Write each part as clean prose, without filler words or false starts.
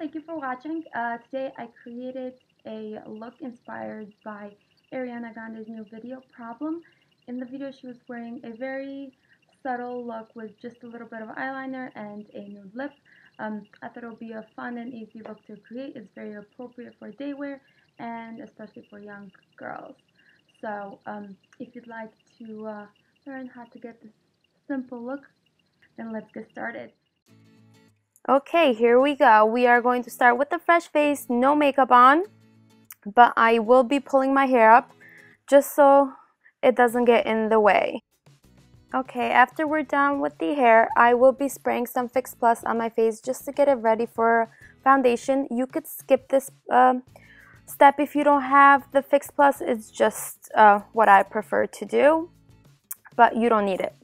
thank you for watching. Today I created a look inspired by Ariana Grande's new video, Problem. In the video she was wearing a very subtle look with just a little bit of eyeliner and a nude lip. I thought it would be a fun and easy look to create. It's very appropriate for day wear and especially for young girls. So if you'd like to learn how to get this simple look, then let's get started. Okay, here we go. We are going to start with the fresh face, no makeup on, but I will be pulling my hair up just so it doesn't get in the way. Okay, after we're done with the hair, I will be spraying some Fix Plus on my face just to get it ready for foundation. You could skip this step if you don't have the Fix Plus. It's just what I prefer to do, but you don't need it.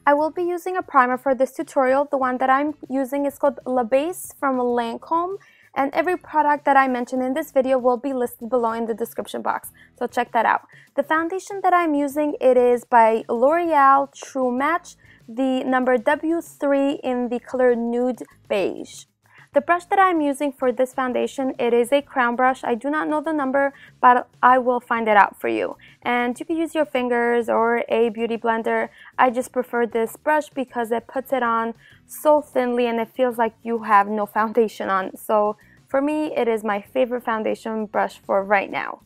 I will be using a primer for this tutorial. The one that I'm using is called La Base from Lancome, and every product that I mention in this video will be listed below in the description box, so check that out. The foundation that I'm using, it is by Loreal True Match, the number W3 in the color Nude Beige. The brush that I'm using for this foundation, it is a crown brush. I do not know the number, but I will find it out for you. And you can use your fingers or a beauty blender. I just prefer this brush because it puts it on so thinly and it feels like you have no foundation on. So for me, it is my favorite foundation brush for right now.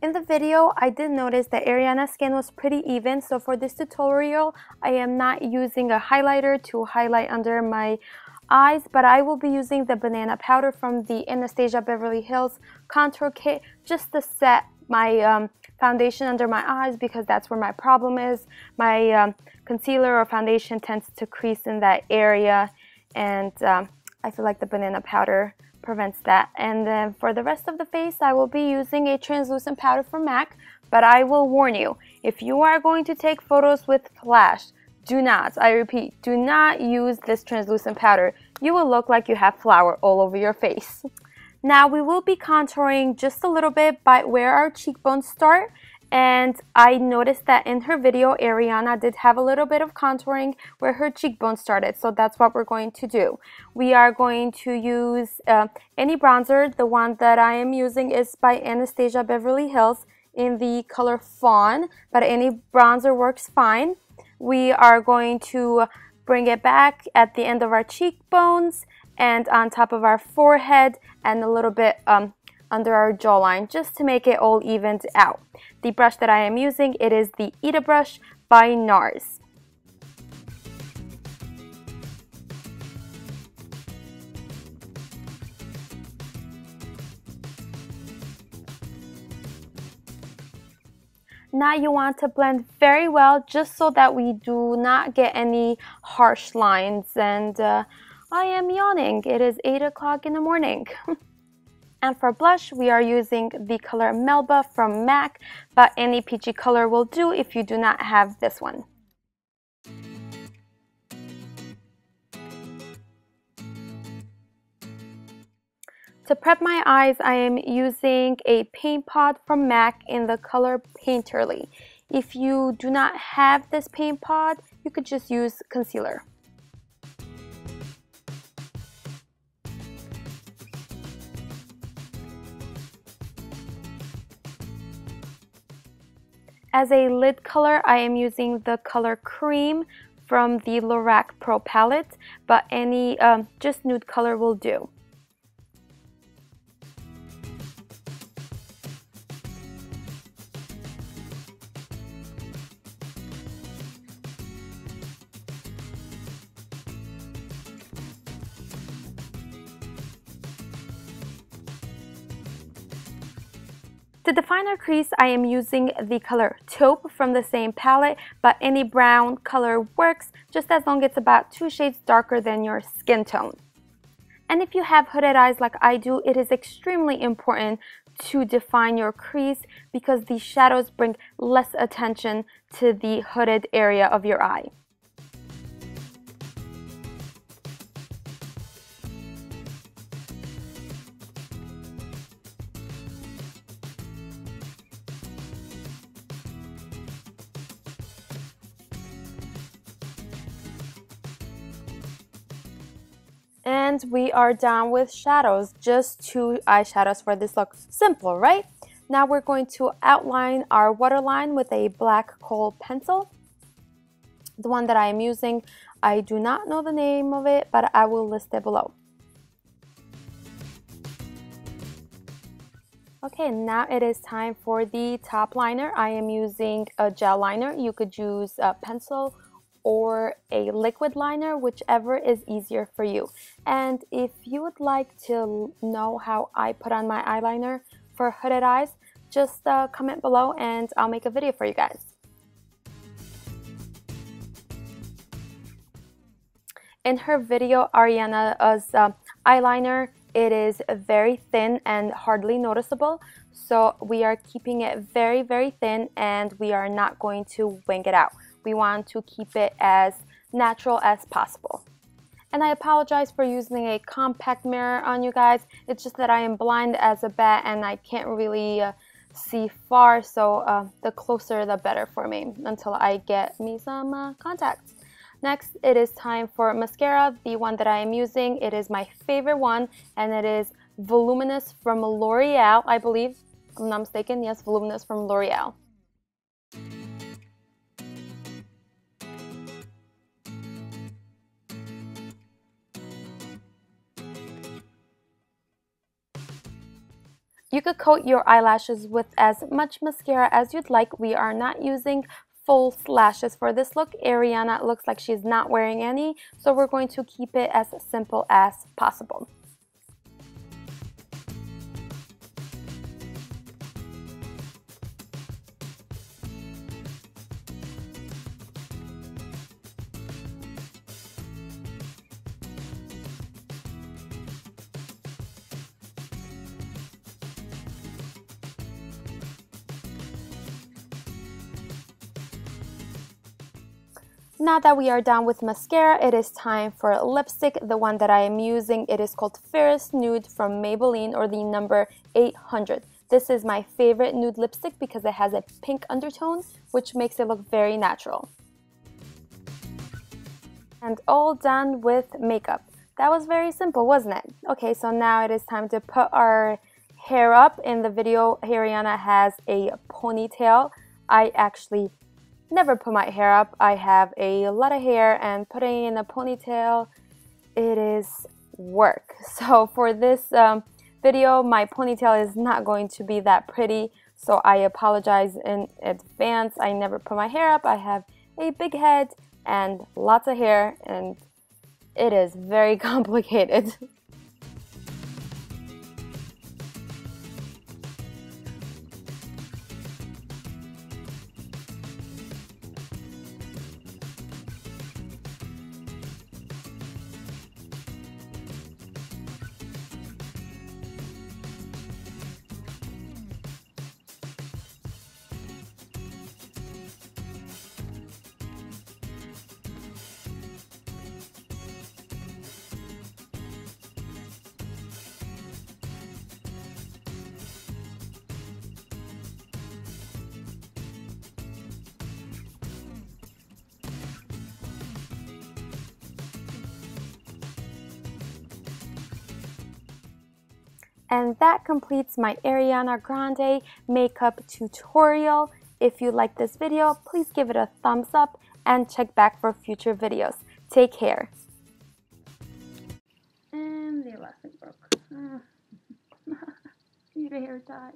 In the video, I did notice that Ariana's skin was pretty even, so for this tutorial, I am not using a highlighter to highlight under my eyes, but I will be using the banana powder from the Anstasia Beverly Hills contour kit just to set my foundation under my eyes, because that's where my problem is. My concealer or foundation tends to crease in that area, and I feel like the banana powder prevents that. And then for the rest of the face, I will be using a translucent powder from MAC, but I will warn you, if you are going to take photos with flash, do not, I repeat, do not use this translucent powder. You will look like you have flour all over your face. Now we will be contouring just a little bit by where our cheekbones start. And I noticed that in her video, Ariana did have a little bit of contouring where her cheekbones started. So that's what we're going to do. We are going to use any bronzer. The one that I am using is by Anstasia Beverly Hills in the color Fawn, but any bronzer works fine. We are going to bring it back at the end of our cheekbones and on top of our forehead and a little bit under our jawline, just to make it all evened out. The brush that I am using, it is the Ita Brush by Nars. Now you want to blend very well just so that we do not get any harsh lines. And I am yawning. It is 8 o'clock in the morning. And for blush, we are using the color Melba from MAC, but any peachy color will do if you do not have this one. To prep my eyes, I am using a paint pot from MAC in the color Painterly. If you do not have this paint pot, you could just use concealer. As a lid color, I am using the color Cream from the Loreal Pro palette, but any just nude color will do. To define our crease, I am using the color Taupe from the same palette, but any brown color works, just as long as it's about 2 shades darker than your skin tone. And if you have hooded eyes like I do, it is extremely important to define your crease because the shadows bring less attention to the hooded area of your eye. And we are done with shadows. Just 2 eyeshadows for this look. Simple, right? Now we're going to outline our waterline with a black Khol pencil. The one that I am using, I do not know the name of it, but I will list it below. Okay, now it is time for the top liner. I am using a gel liner. You could use a pencil or a liquid liner, whichever is easier for you. And if you would like to know how I put on my eyeliner for hooded eyes, just comment below and I'll make a video for you guys. In her video, Ariana's eyeliner, it is very thin and hardly noticeable. So we are keeping it very, very thin, and we are not going to wing it out. We want to keep it as natural as possible. And I apologize for using a compact mirror on you guys. It's just that I am blind as a bat and I can't really see far, so the closer the better for me until I get me some contacts. Next, it is time for mascara. The one that I am using, it is my favorite one, and it is Voluminous from Loreal, I believe, if I'm not mistaken. Yes, Voluminous from Loreal. You could coat your eyelashes with as much mascara as you'd like. We are not using full lashes for this look. Ariana looks like she's not wearing any, so we're going to keep it as simple as possible. Now that we are done with mascara, it is time for lipstick. The one that I am using, it is called Fairest Nude from Maybelline, or the number 800. This is my favorite nude lipstick because it has a pink undertone, which makes it look very natural. And all done with makeup. That was very simple, wasn't it? Okay, so now it is time to put our hair up. In the video, Ariana has a ponytail. I actually never put my hair up. I have a lot of hair, and putting in a ponytail, it is work. So for this video, my ponytail is not going to be that pretty, so I apologize in advance. I never put my hair up. I have a big head and lots of hair, and it is very complicated. And that completes my Ariana Grande makeup tutorial. If you like this video, please give it a thumbs up and check back for future videos. Take care. And the elastic broke. Need a hair tie.